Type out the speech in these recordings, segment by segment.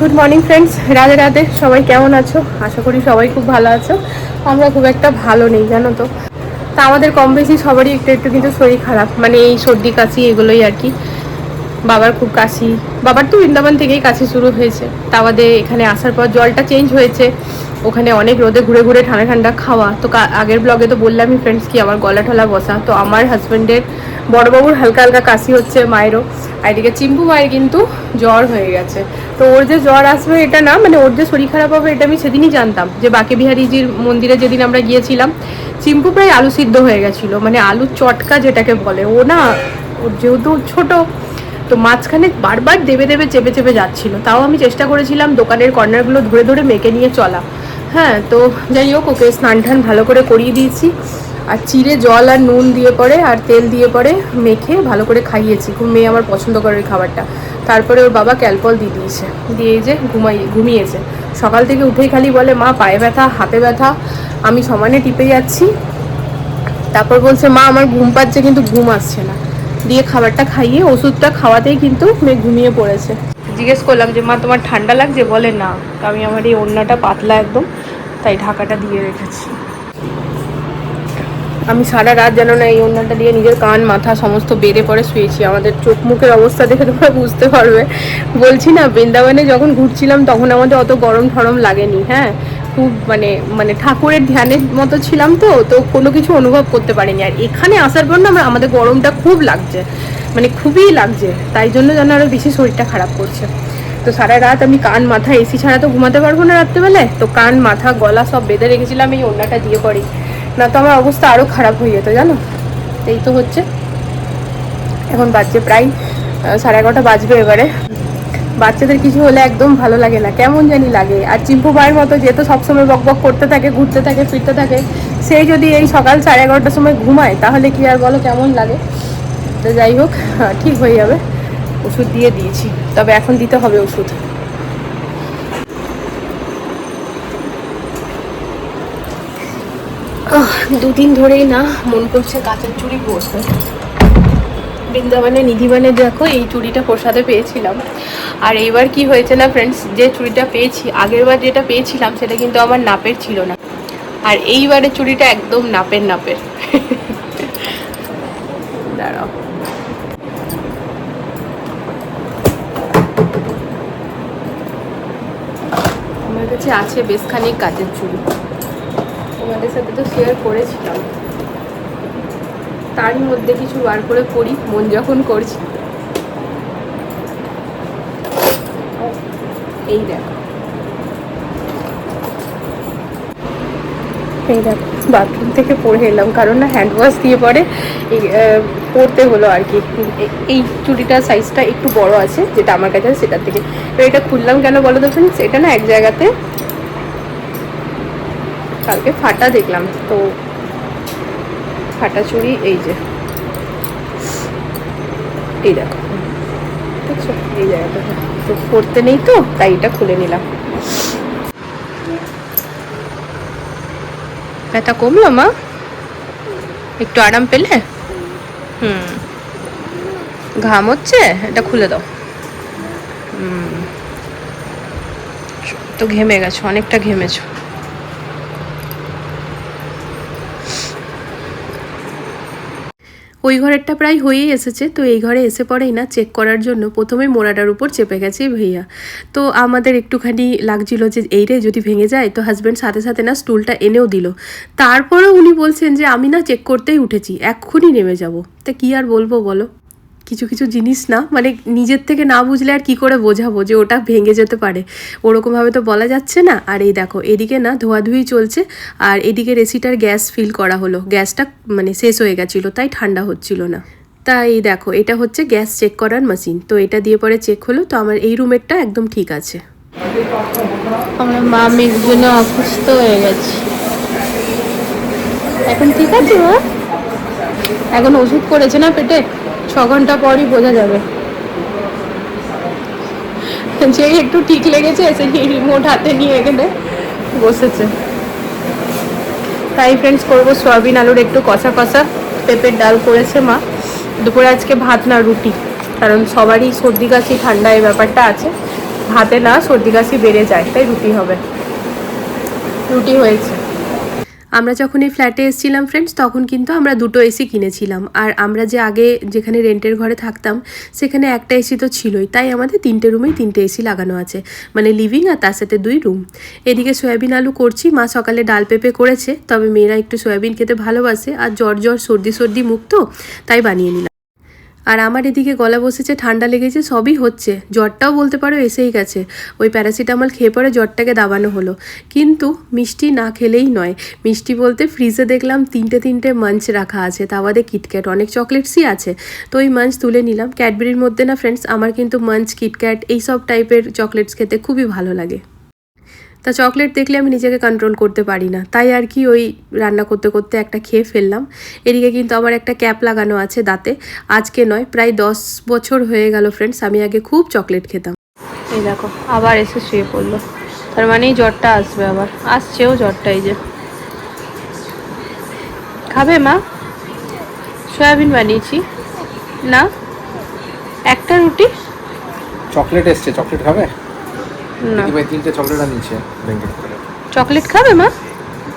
Good morning friends, Radhe Radhe. সবাই কেমন আছো? আশা করি সবাই খুব ভালো আছো। আমরা খুব একটা ভালো নেই জানো তো। তা আমাদের কম বেশি সবারই একটু একটু কিন্তু শরীর খারাপ, মানে এই সর্দি কাশি এগুলোই আর কি। বাবার খুব কাশি, বাবার তো বৃন্দাবন থেকেই কাশি শুরু হয়েছে। তা আমাদের এখানে আসার পর জলটা চেঞ্জ হয়েছে, ওখানে অনেক রোদে ঘুরে ঘুরে ঠান্ডা ঠান্ডা খাওয়া। তো আগের ব্লগে তো বললামই ফ্রেন্ডস কি আমার গলা ঠলা বসা। তো আমার হাজব্যান্ডের বড়বাবুর হালকা হালকা কাশি হচ্ছে, মায়েরও। আর এদিকে চিম্পু মায়ের কিন্তু জ্বর হয়ে গেছে। তো ওর যে জ্বর আসবে এটা না, মানে ওর যে শরীর খারাপ হবে এটা আমি সেদিনই জানতাম, যে বাঁকে বিহারীজির মন্দিরে যেদিন আমরা গিয়েছিলাম। চিম্পু প্রায় আলু সিদ্ধ হয়ে গেছিলো, মানে আলুর চটকা যেটাকে বলে। ও না, ওর যেহেতু ছোট, তো মাঝখানে বারবার দেবে দেবে চেপে চেপে যাচ্ছিল। তাও আমি চেষ্টা করেছিলাম দোকানের কর্নারগুলো ধরে ধরে মেখে নিয়ে চলা। হ্যাঁ, তো যাই হোক, ওকে স্নান টান ভালো করে করিয়ে দিয়েছি। আর চিড়ে জল আর নুন দিয়ে পরে আর তেল দিয়ে পরে মেখে ভালো করে খাইয়েছি। খুব মেয়ে আমার পছন্দ করে ওই খাবারটা। তারপরে ওর বাবা ক্যালপল দিয়ে দিয়েছে, দিয়ে যে ঘুমিয়েছে। সকাল থেকে উঠেই খালি বলে মা পায়ে ব্যথা, হাতে ব্যথা। আমি সমানে টিপে যাচ্ছি। তারপর বলছে মা আমার ঘুম পাচ্ছে, কিন্তু ঘুম আসছে না। দিয়ে খাবারটা খাইয়ে ওষুধটা খাওয়াতেই কিন্তু মেয়ে ঘুমিয়ে পড়েছে। জিজ্ঞেস করলাম যে মা তোমার ঠান্ডা লাগছে, বলে না। আমি আমার এই ওড়নাটা পাতলা একদম, তাই ঢাকাটা দিয়ে রেখেছি। আমি সারা রাত যেন না এই ওড়নাটা দিয়ে নিজের কান মাথা সমস্ত বেড়ে পরে শুয়েছি। আমাদের চোখ মুখের অবস্থা দেখে তোমরা বুঝতে পারবে। বলছি না, বৃন্দাবনে যখন ঘুরছিলাম তখন আমাদের অত গরম ঠরম লাগেনি। হ্যাঁ, খুব মানে মানে ঠাকুরের ধ্যানের মতো ছিলাম, তো তো কোনো কিছু অনুভব করতে পারিনি। আর এখানে আসার পর না আমাদের গরমটা খুব লাগছে, মানে খুবই লাগছে। তাই জন্য যেন আরও বেশি শরীরটা খারাপ করছে। তো সারা রাত আমি কান মাথা, এসি ছাড়া তো ঘুমাতে পারবো না রাত্রেবেলায়, তো কান মাথা গলা সব বেঁধে রেখেছিলাম এই ওড়নাটা দিয়ে পড়ি, না তো আমার অবস্থা আরও খারাপ হয়ে যেত জানো। এই তো হচ্ছে, এখন বাজছে প্রায় 11:30 বাজবে এবারে। বাচ্চাদের কিছু হলে একদম ভালো লাগে না, কেমন জানি লাগে। আর চিম্পু ভাইয়ের মতো যেহেতু সবসময় বক বক করতে থাকে, ঘুরতে থাকে, ফিরতে থাকে, সেই যদি এই সকাল 11:30টার সময় ঘুমায় তাহলে কি আর বলো কেমন লাগে। তো যাই হোক, ঠিক হয়ে যাবে। ওষুধ দিয়ে দিয়েছি, তবে এখন দিতে হবে ওষুধ। দুদিন ধরেই না মন করছে কাঁচের চুড়ি পরতে। বৃন্দাবনে নিধিবনে দেখো এই চুড়িটা প্রসাদে পেয়েছিলাম। আর এইবার কি হয়েছে না ফ্রেন্ডস, যে চুড়িটা পেয়েছি, আগেরবার যেটা পেয়েছিলাম সেটা কিন্তু আমার নাপের ছিল না। আর এইবারের চুড়িটা একদম নাপের নাপের। দাঁড়াও, আমার কাছে আছে বেশ খানিক কাঁচের চুড়ি, তোমাদের সাথে তো শেয়ার করেছিলাম। তারই মধ্যে কিছু বার করে পড়ি মন যখন করছি। এই দেখো, এই দেখো, বাথরুম থেকে পরে এলাম, কারণ না হ্যান্ড ওয়াশ দিয়ে পরে পরতে হলো আর কি। এই চুড়িটার সাইজটা একটু বড় আছে, যেটা আমার কাছে সেটার থেকে। তো এটা খুললাম কেন বলো তো ফ্রেন্ডস, এটা না এক জায়গাতে কালকে ফাটা দেখলাম, তো ফাটা চুড়ি এই যে, এই দেখো, বুঝছো এই জায়গাটা তো পরতে নেই, তো তাই এটা খুলে নিলাম। ব্যথা কমলো মা? একটু আরাম পেলে? ঘাম হচ্ছে, এটা খুলে দাও। তো ঘেমে গেছো, অনেকটা ঘেমেছো। ওই ঘরেরটা প্রায় হয়েই এসেছে। তো এই ঘরে এসে পরেই না চেক করার জন্য প্রথমে মোড়াটার উপর চেপে গেছে ভাইয়া। তো আমাদের একটুখানি লাগছিল যে এই রে যদি ভেঙে যায়, তো হাজব্যান্ড সাথে সাথে না স্টুলটা এনেও দিল। তারপরেও উনি বলছেন যে আমি না চেক করতেই উঠেছি, এক্ষুনি নেমে যাব। তা কি আর বলবো বলো, কিছু কিছু জিনিস না মানে নিজের থেকে না বুঝলে আর কি করে বোঝাবো যে ওটা ভেঙে যেতে পারে, ওরকমভাবে তো বলা যাচ্ছে না। আর এই দেখো, এদিকে না ধোয়াধুয়ি চলছে, আর এদিকে রেসিটার গ্যাস ফিল করা হলো, গ্যাসটা মানে শেষ হয়ে গেছিলো, তাই ঠান্ডা হচ্ছিল না। তাই দেখো, এটা হচ্ছে গ্যাস চেক করার মেশিন। তো এটা দিয়ে পরে চেক হলো, তো আমার এই রুমেরটা একদম ঠিক আছে। আমার মা মেয়ের জন্য অসুস্থ হয়ে গেছে, এখন ঠিক আছে মা? এখন ওষুধ করেছে না পেটে, 6 ঘন্টা পরই বোঝা যাবে। যে একটু ঠিক লেগেছে সেই রিমোট হাতে নিয়ে এখানে বসেছে। তাই ফ্রেন্ডস করবো সয়াবিন আলুর একটু কষা কষা, পেঁপের ডাল করেছে মা। দুপুরে আজকে ভাত না রুটি, কারণ সবারই সর্দি কাশি ঠান্ডা এই ব্যাপারটা আছে। ভাতে না সর্দি কাশি বেড়ে যায়, তাই রুটি হবে। রুটি হয়েছে। আমরা যখন এই ফ্ল্যাটে এসেছিলাম ফ্রেন্ডস, তখন কিন্তু আমরা দুটো এসি কিনেছিলাম। আর আমরা যে আগে যেখানে রেন্টের ঘরে থাকতাম সেখানে একটা এসি তো ছিলই, তাই আমাদের 3টে রুমেই 3টে এসি লাগানো আছে, মানে লিভিং আর তার সাথে 2 রুম। এদিকে সয়াবিন আলু করছি, মা সকালে ডাল পেঁপে করেছে, তবে মেয়েরা একটু সয়াবিন খেতে ভালোবাসে আর জ্বর সর্দি মুখ তো, তাই বানিয়ে নিলাম। আর আমার এদিকে গলা বসেছে, ঠান্ডা লেগেছে, সবই হচ্ছে, জ্বরটাও বলতে পারো এসেই গেছে। ওই প্যারাসিটামল খেয়ে পরে জ্বরটাকে দাবানো হলো। কিন্তু মিষ্টি না খেলেই নয়। মিষ্টি বলতে ফ্রিজে দেখলাম 3টে মাঞ্চ রাখা আছে, তা বাদে কিটক্যাট, অনেক চকলেটসই আছে। তো ওই মাঞ্চ তুলে নিলাম। ক্যাডবেরির মধ্যে না ফ্রেন্ডস, আমার কিন্তু মাঞ্চ, কিটক্যাট এইসব টাইপের চকলেটস খেতে খুবই ভালো লাগে। তা চকলেট দেখলে আমি নিজেকে কন্ট্রোল করতে পারি না, তাই আর কি ওই রান্না করতে করতে একটা খেয়ে ফেললাম। এদিকে কিন্তু আমার একটা ক্যাপ লাগানো আছে দাঁতে, আজকে নয় প্রায় 10 বছর হয়ে গেল ফ্রেন্ডস, আমি আগে খুব চকলেট খেতাম। এই দেখো আবার এসে শুয়ে পড়লো, তার মানেই জ্বরটা আসবে, আবার আসছেও জ্বরটা। এই যে খাবে মা? সয়াবিন বানিয়েছি না, একটা রুটি। চকলেট এসছে, চকলেট খাবে না, ভাই? 3টে চকলেট আনিয়েছে ব্ল্যাঙ্কেট করে। চকলেট খাবে মা?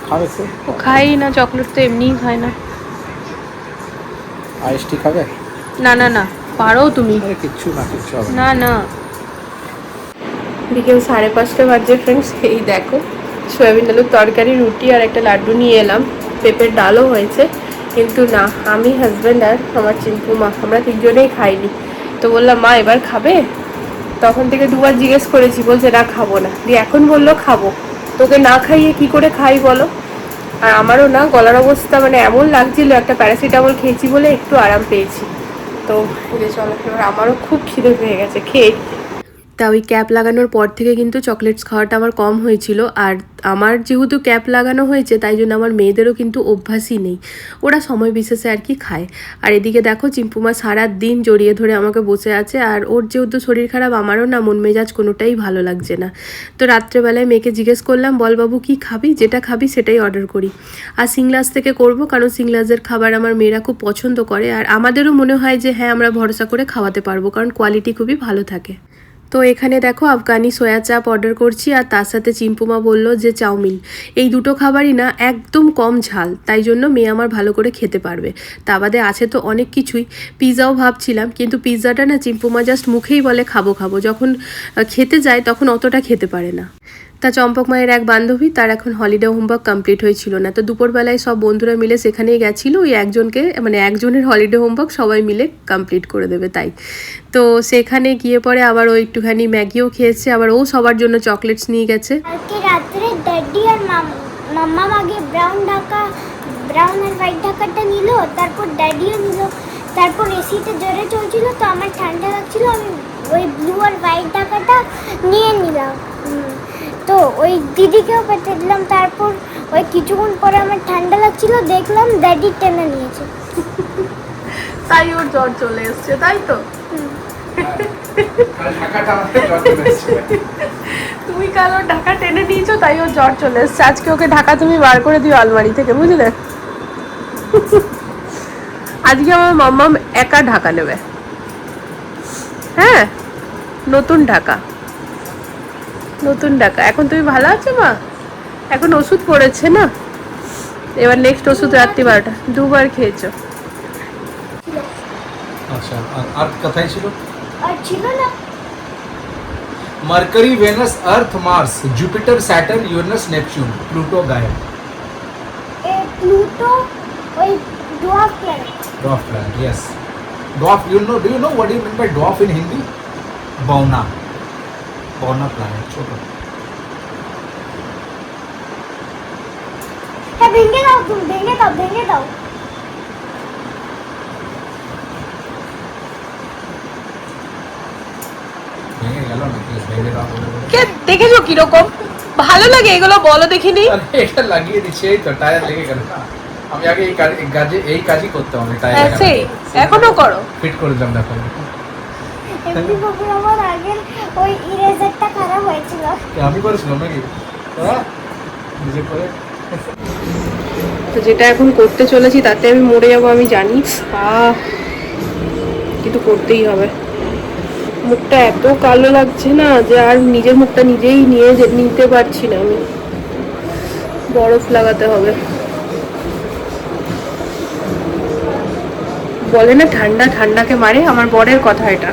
খাবে তো, ও খাই না, চকলেট তো এমনিই খায় না। আইসটি খাবে? না না না, পারো তুমি। কিচ্ছু হবে না না। বিকেল 5:30 বাজে ফ্রেন্ডস, এই দেখো সয়াবিন আলুর তরকারি, রুটি আর একটা লাড্ডু নিয়ে এলাম। পেঁপের ডালও হয়েছে, কিন্তু না, আমি হাজব্যান্ড আর আমার চিম্পু মা, আমরা 3জনেই খাইনি। তো বললাম মা এবার খাবে? তখন থেকে 2বার জিজ্ঞেস করেছি, বলছে না খাবো না, দিয়ে এখন বললো খাবো। তোকে না খাইয়ে কি করে খাই বলো? আর আমারও না গলার অবস্থা মানে এমন লাগছিল, একটা প্যারাসিটামল খেয়েছি বলে একটু আরাম পেয়েছি। তো চলো, এবার আমারও খুব খিদে পেয়ে গেছে, খেয়ে। তা ওই ক্যাপ লাগানোর পর থেকে কিন্তু চকলেটস খাওয়াটা আমার কম হয়েছিল। আর আমার যেহেতু ক্যাপ লাগানো হয়েছে, তাই জন্য আমার মেয়েদেরও কিন্তু অভ্যাসই নেই, ওরা সময় বিশেষে আর কি খায়। আর এদিকে দেখো চিম্পুমা সারা দিন জড়িয়ে ধরে আমাকে বসে আছে, আর ওর যেহেতু শরীর খারাপ, আমারও না মন মেজাজ কোনোটাই ভালো লাগছে না। তো রাত্রেবেলায় মেয়েকে জিজ্ঞেস করলাম, বল বাবু কী খাবি, যেটা খাবি সেটাই অর্ডার করি। আর সিংলাস থেকে করব, কারণ সিংলাসের খাবার আমার মেয়েরা খুব পছন্দ করে, আর আমাদেরও মনে হয় যে হ্যাঁ আমরা ভরসা করে খাওয়াতে পারবো, কারণ কোয়ালিটি খুবই ভালো থাকে। তো এখানে দেখো আফগানি সয়া চাপ অর্ডার করছি, আর তার সাথে চিম্পুমা বলল যে চাউমিন। এই দুটো খাবারই না একদম কম ঝাল, তাই জন্য মেয়ে আমার ভালো করে খেতে পারবে। তা বাদে আছে তো অনেক কিছুই। পিৎজাও ভাবছিলাম, কিন্তু পিৎজাটা না চিম্পুমা জাস্ট মুখেই বলে খাবো খাবো, যখন খেতে যায় তখন অতটা খেতে পারে না। তা চম্পক মায়ের এক বান্ধবী, তার এখন হলিডে হোমওয়ার্ক কমপ্লিট হয়েছিল না, তো দুপুরবেলায় সব বন্ধুরা মিলে সেখানেই গেছিলো, ওই একজনের হলিডে হোমওয়ার্ক সবাই মিলে কমপ্লিট করে দেবে তাই। তো সেখানে গিয়ে পরে আবার ও একটুখানি ম্যাগিও খেয়েছে, আবার ও সবার জন্য চকলেটস নিয়ে গেছে। কালকে রাত্রে ড্যাডি আর মাম্মা আগে ব্রাউন আর হোয়াইট ঢাকাটা নিল, তারপর ড্যাডিও নিল, তারপর এসিতে জোরে চলছিল তো আমার ঠান্ডা লাগছিল, আমি ওই ব্লু আর হোয়াইট ঢাকাটা নিয়ে নিলাম। তো ওই দিদিকেও পেতে দিলাম, তারপর ওই কিছুক্ষণ পরে আমার ঠান্ডা লাগছিল, দেখলাম ড্যাডি টেনে নিয়েছে, তাই ওর জ্বর চলে এসছে, তাই তো? তুমি কাল ওর ঢাকা টেনে নিয়েছো, তাই ওর জ্বর চলে এসছে। আজকে ওকে ঢাকা তুমি বার করে দিও আলমারি থেকে, বুঝলে? আজকে আমার মাম্মাম একা ঢাকা নেবে, হ্যাঁ, নতুন ঢাকা। এখন তুমি ভালো আছো মা? এখন ওষুধ পড়েছে না, এবার নেক্সট ওষুধ রাত্রি 12টা, 2বার খেয়েছো। আচ্ছা, আর কথাই ছিল আর ছিল না Mercury, Venus, Earth, Mars, Jupiter, Saturn, Uranus, Neptune, Pluto গায়েব। প্লুটো ওই dwarf planet. Dwarf planet, yes. Dwarf, do you know what do you mean by dwarf in Hindi? Bauna planet, छोटा। হ্যাঁ ভেঙে দাও, তুমি ভেঙে দাও। ভেঙে গেল নাকি? ভেঙে দাও বলে কে দেখেছো কিরকম ভালো লাগে এগুলো, বলো দেখিনি। এটা লাগিয়ে দিচ্ছে, এই তো টায়ার লেগে গেল না। আমি আগে এই কাজই করতাম, আমি টায়ার হ্যাঁ সেই এখনো করো। ফিট করে দিলাম, দেখো। এমনি বাবু আমার আগের ওই ইরেজারটা খারাপ হয়েছিল, আমি করেছিলাম নাকি? নিজে করে। তো যেটা এখন করতে চলেছি তাতে আমি মরে যাবো আমি জানি, কিন্তু করতেই হবে। মুখটা এত কালো লাগছে না যে আর নিজের মুখটা নিজেই নিতে পারছি না আমি। বরফ লাগাতে হবে। বলে না ঠান্ডা ঠান্ডাকে মারে, আমার বরের কথা এটা।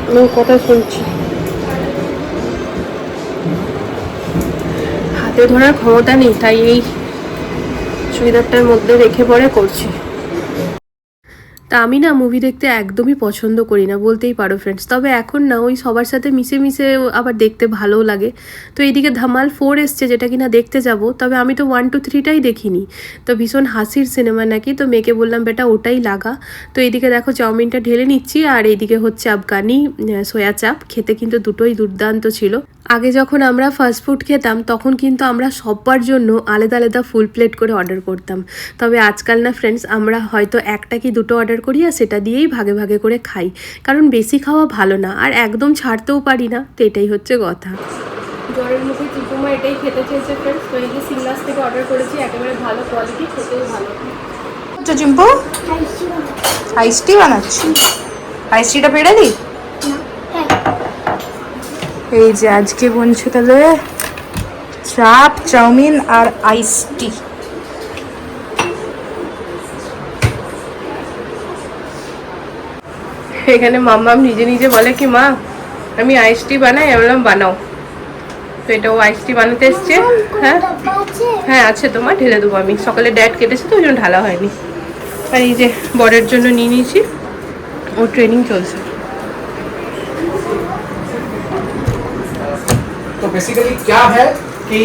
আমি কথা শুনছি। হাতে ধরার ক্ষমতা নেই, তাই এই চুড়িদারটার মধ্যে রেখে পরে করছি। তা আমি না মুভি দেখতে একদমই পছন্দ করি না বলতেই পারো ফ্রেন্ডস। তবে এখন না ওই সবার সাথে মিশে মিশে আবার দেখতে ভালোও লাগে। তো এইদিকে ধামাল 4 এসছে, যেটা কিনা দেখতে যাব। তবে আমি তো 1, 2, 3টাই দেখিনি। তো ভীষণ হাসির সিনেমা নাকি, তো মেয়েকে বললাম বেটা ওটাই লাগা। তো এইদিকে দেখো চাউমিনটা ঢেলে নিচ্ছি, আর এইদিকে হচ্ছে আফগানি সয়া চাপ। খেতে কিন্তু দুটোই দুর্দান্ত ছিল। আগে যখন আমরা ফাস্ট ফুড খেতাম তখন কিন্তু আমরা সবার জন্য আলাদা আলাদা ফুল প্লেট করে অর্ডার করতাম। তবে আজকাল না ফ্রেন্ডস, আমরা হয়তো একটা কি দুটো অর্ডার করি আর সেটা দিয়েই ভাগে ভাগে করে খাই, কারণ বেশি খাওয়া ভালো না, আর একদম ছাড়তেও পারি না। তো এটাই হচ্ছে কথা। জ্বরের মুখে চিকুমা এটাই খেতে চেয়েছে ফ্রেন্ডস। তো এই যে সিংলাস থেকে অর্ডার করেছি, একেবারে ভালো কোয়ালিটি, খেতেও ভালো। আচ্ছা চিম্পু, আইস টি বানাচ্ছি। আইস টিটা পেড়ে দিই। এই যে আজকে বনছে তাহলে চাপ, চাউমিন আর আইস টি। এখানে মাম্মাম নিজে নিজে বলে কি মা আমি আইস টি বানাই, আমি বললাম বানাও। তো এটা ও আইস টি বানাতে এসছে। হ্যাঁ হ্যাঁ আছে তোমার, ঢেলে দেবো আমি। সকালে ড্যাড কেটেছে তো ওই জন্য ঢালা হয়নি। আর এই যে বরের জন্য নিয়ে নিয়েছি, ও ট্রেনিং চলছে। तो बेसिकली क्या है कि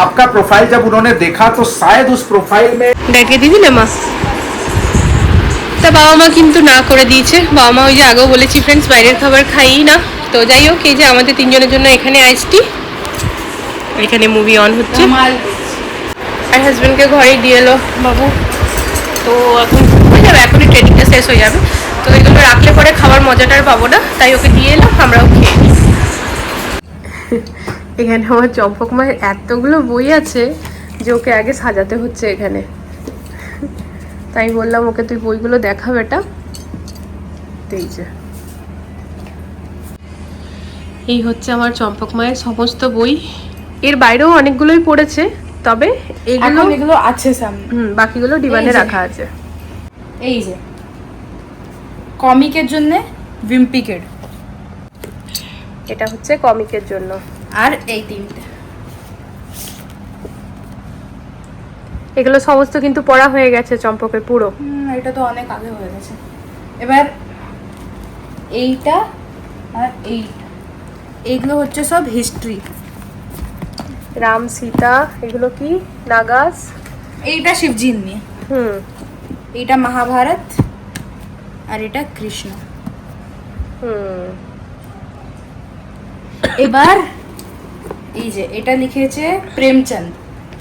आपका प्रोफाइल जब उन्होंने देखा तो शायद उस प्रोफाइल में ডেকে দিবি না মা? তা বাবা মা কিন্তু না করে দিয়েছে। বাবা মা ওই যে আগেও বলেছি ফ্রেন্ডস বাইরের খাবার খাই না। তো যাই হোক, এই যে আমাদের তিনজনের জন্য এখানে আইসটি, এখানে মুভি অন হচ্ছে। আর হাজব্যান্ডকে ঘরে দিয়ে এলো বাবু। তো এখন হয়ে যাবে, এখনই ট্রেনিংটা শেষ হয়ে যাবে। তো এগুলো রাখলে পরে খাবার মজাটা আর পাবো না, তাই ওকে দিয়ে এলাম, আমরাও খেয়ে নিই। এখানে আমার চম্পক মায়ের এতগুলো বই আছে যে ওকে আগে সাজাতে হচ্ছে এখানে। তাই বললাম ওকে তুই বইগুলো দেখা বেটা। এই যে এই হচ্ছে আমার চম্পক মায়ের সমস্ত বই। এর বাইরেও অনেকগুলোই পড়েছে, তবে এগুলো আছে সামনে। বাকিগুলো ডিবানে রাখা আছে। এই যে কমিকের জন্য ভিম্পিকের, এটা হচ্ছে কমিকের জন্য। আর এই তিনটে, এগুলো সমস্ত কিন্তু পড়া হয়ে গেছে চম্পকের পুরো। এটা তো অনেক আগে হয়ে গেছে। এবার এইটা আর এইটা, এইগুলো হচ্ছে সব হিস্ট্রি। রাম সীতা এগুলো কি নাগাস। এইটা শিবজির নিয়ে, এইটা মহাভারত, আর এটা কৃষ্ণ। এবার এই যে এটা লিখেছে প্রেমচন্দ,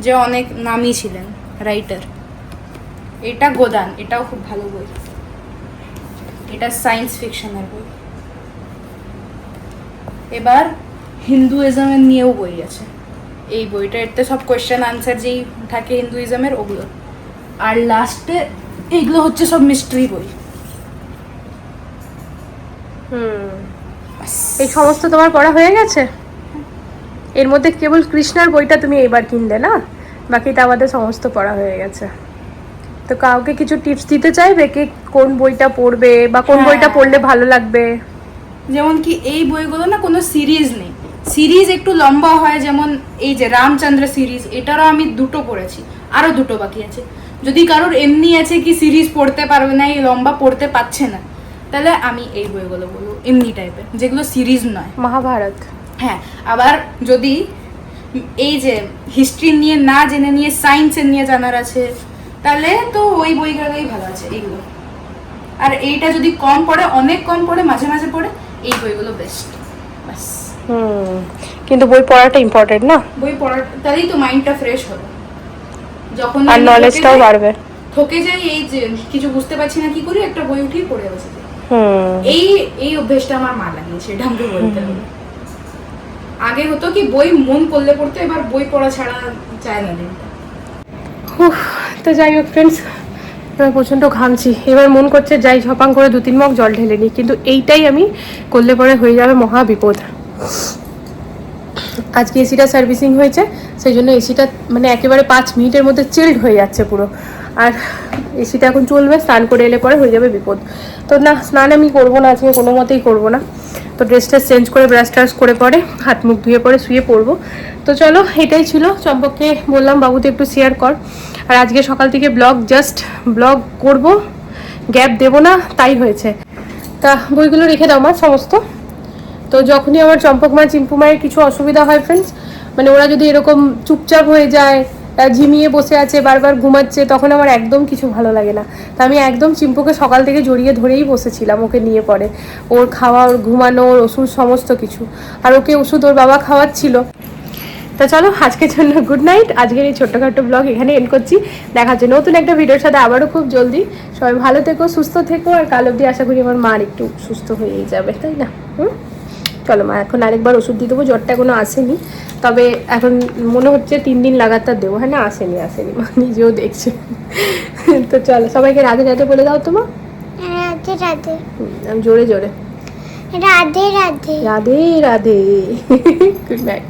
যে অনেক নামী ছিলেন রাইটার। এটা গোদান, এটাও খুব ভালো বই। এটা সায়েন্স ফিকশনের বই। এবার হিন্দুইজমের নিয়েও বই আছে। এই বইটা এতে সব কোয়েশ্চেন আনসার যেই থাকে হিন্দুইজমের ওগুলো। আর লাস্টে এইগুলো হচ্ছে সব মিস্ট্রি বই। এই সমস্ত তোমার পড়া হয়ে গেছে? এর মধ্যে কেবল কৃষ্ণার বইটা তুমি এবার কিনলে না, বাকিটা আমাদের সমস্ত পড়া হয়ে গেছে। তো কাউকে কিছু টিপস দিতে চাইবে কি কোন বইটা পড়বে বা কোন বইটা পড়লে ভালো লাগবে? যেমন কি এই বইগুলো না কোনো সিরিজ নেই, সিরিজ একটু লম্বা হয়। যেমন এই যে রামচন্দ্র সিরিজ, এটারও আমি 2টো পড়েছি, আরো 2টো বাকি আছে। যদি কারোর এমনি আছে কি সিরিজ পড়তে পারবে না, এই লম্বা পড়তে পারছে না, তাহলে আমি এই বইগুলো বলবো এমনি টাইপের, যেগুলো সিরিজ নয়। মহাভারত। হ্যাঁ, আবার যদি এই যে হিস্ট্রি নিয়ে না জেনে নিয়ে সায়েন্সের নিয়ে জানার আছে, তাহলে তো ওই বইগুলোই ভালো আছে এইগুলো। আর এইটা যদি কম পড়ে, অনেক কম পড়ে, মাঝে মাঝে পড়ে, এই বইগুলো বেস্ট। বাস। কিন্তু বই পড়াটা ইম্পর্টেন্ট না? বই পড়া, তাহলেই তো মাইন্ডটা ফ্রেশ হবে, যখন আর নলেজটাও বাড়বে। ঠকে যাই এই যে কিছু বুঝতে পারছি না কি করি, একটা বই উঠিয়ে পড়ে বসে যাই। এই এই অভ্যেসটা আমার মা লাগিয়েছে, এটা আমাকে বলতে হবে। আগে হতো কি বই মন করলে পড়তো, এবার বই পড়া ছাড়া চায় না দিনটা। তো যাই হোক ফ্রেন্ডস, এবার প্রচণ্ড ঘামছি, এবার মন করছে যাই ঝপাং করে 2-3 মগ জল ঢেলে নিই, কিন্তু এইটাই আমি করলে পরে হয়ে যাবে মহা বিপদ। আজকে এসিটা সার্ভিসিং হয়েছে, সেই জন্য এসিটা মানে একেবারে 5 মিনিটের মধ্যে চিল্ড হয়ে যাচ্ছে পুরো। আর এসিটা এখন চলবে, স্নান করে এলে পরে হয়ে যাবে বিপদ। তো না, স্নান আমি করবো না আজকে, কোনো মতেই করবো না। তো ড্রেসটা চেঞ্জ করে ব্রাশ ট্রাশ করে পরে হাত মুখ ধুয়ে পরে শুয়ে পড়বো। তো চলো, এটাই ছিল। চম্পককে বললাম বাবুতে একটু শেয়ার কর। আর আজকে সকাল থেকে ব্লগ করব, গ্যাপ দেবো না, তাই হয়েছে। তা বইগুলো রেখে দাও মা সমস্ত। তো যখনই আমার চম্পক মা চিম্পু মায়ের কিছু অসুবিধা হয় ফ্রেন্ডস, মানে ওরা যদি এরকম চুপচাপ হয়ে যায়, ঝিমিয়ে বসে আছে, বারবার ঘুমাচ্ছে, তখন আমার একদম কিছু ভালো লাগে না। তা আমি একদম চিম্পুকে সকাল থেকে জড়িয়ে ধরেই বসেছিলাম, ওকে নিয়ে পড়ে, ওর খাওয়া, ওর ঘুমানো, ওর ওষুধ, সমস্ত কিছু। আর ওকে ওষুধ ওর বাবা খাওয়াচ্ছিল। তা চলো, আজকের জন্য গুড নাইট। আজকের এই ছোট্টখাট্টো ব্লগ এখানে এন্ড করছি। দেখা হচ্ছে নতুন একটা ভিডিওর সাথে আবারও খুব জলদি। সবাই ভালো থেকো, সুস্থ থেকো। আর কাল অবধি আশা করি আমার মার একটু সুস্থ হয়েই যাবে, তাই না? চলো মা, এখন আরেকবার ওষুধ দিয়ে দেবো, জ্বরটা এখনো আসেনি, তবে এখন মনে হচ্ছে 3 দিন লাগাতার দেবো। হ্যাঁ না, আসেনি মা নিজেও দেখছে। তো চলো, সবাইকে রাধে রাধে বলে দাও তো মা। রাধে রাধে। আমি জোরে জোরে রাধে রাধে। রাধে রাধে। Good night.